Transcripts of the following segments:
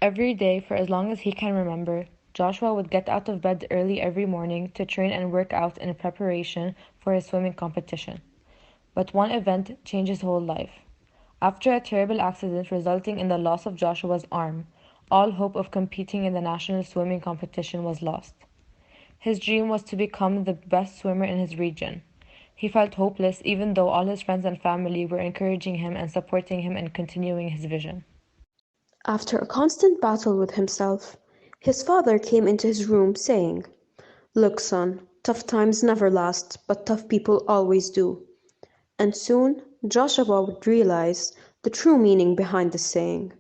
Every day, for as long as he can remember, Joshua would get out of bed early every morning to train and work out in preparation for his swimming competition. But one event changed his whole life. After a terrible accident resulting in the loss of Joshua's arm, all hope of competing in the national swimming competition was lost. His dream was to become the best swimmer in his region. He felt hopeless even though all his friends and family were encouraging him and supporting him in continuing his vision. After a constant battle with himself, his father came into his room saying, "Look, son, tough times never last, but tough people always do." And soon Joshua would realize the true meaning behind this saying.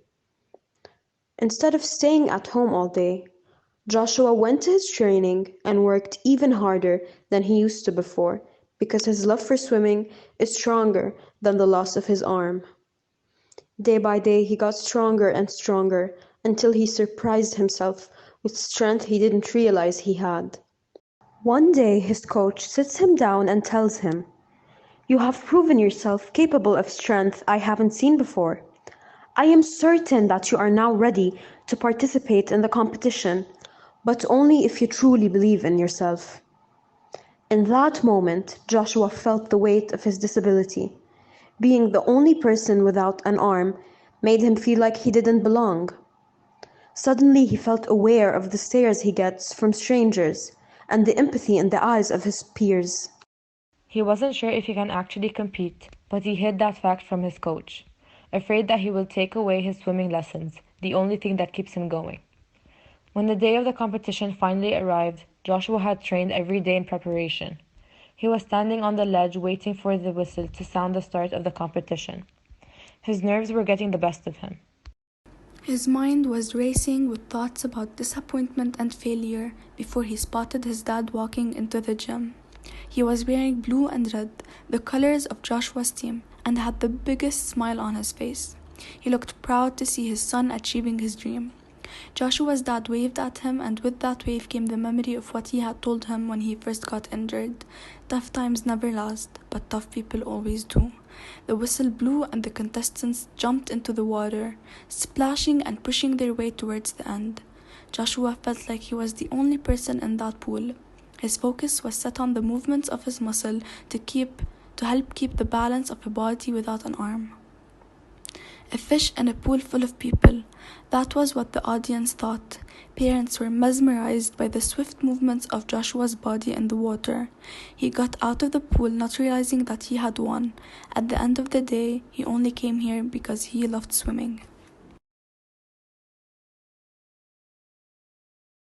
Instead of staying at home all day, Joshua went to his training and worked even harder than he used to before, because his love for swimming is stronger than the loss of his arm. Day by day he got stronger and stronger until he surprised himself with strength he didn't realize he had. One day his coach sits him down and tells him, "You have proven yourself capable of strength I haven't seen before. I am certain that you are now ready to participate in the competition, but only if you truly believe in yourself." In that moment, Joshua felt the weight of his disability. Being the only person without an arm made him feel like he didn't belong. Suddenly he felt aware of the stares he gets from strangers and the empathy in the eyes of his peers. He wasn't sure if he can actually compete, but he hid that fact from his coach, afraid that he will take away his swimming lessons, the only thing that keeps him going. When the day of the competition finally arrived, Joshua had trained every day in preparation. He was standing on the ledge waiting for the whistle to sound the start of the competition. His nerves were getting the best of him. His mind was racing with thoughts about disappointment and failure before he spotted his dad walking into the gym. He was wearing blue and red, the colors of Joshua's team, and had the biggest smile on his face. He looked proud to see his son achieving his dream. Joshua's dad waved at him, and with that wave came the memory of what he had told him when he first got injured. Tough times never last, but tough people always do. The whistle blew and the contestants jumped into the water, splashing and pushing their way towards the end. Joshua felt like he was the only person in that pool. His focus was set on the movements of his muscle to help keep the balance of a body without an arm. A fish in a pool full of people. That was what the audience thought. Parents were mesmerized by the swift movements of Joshua's body in the water. He got out of the pool not realizing that he had won. At the end of the day, he only came here because he loved swimming.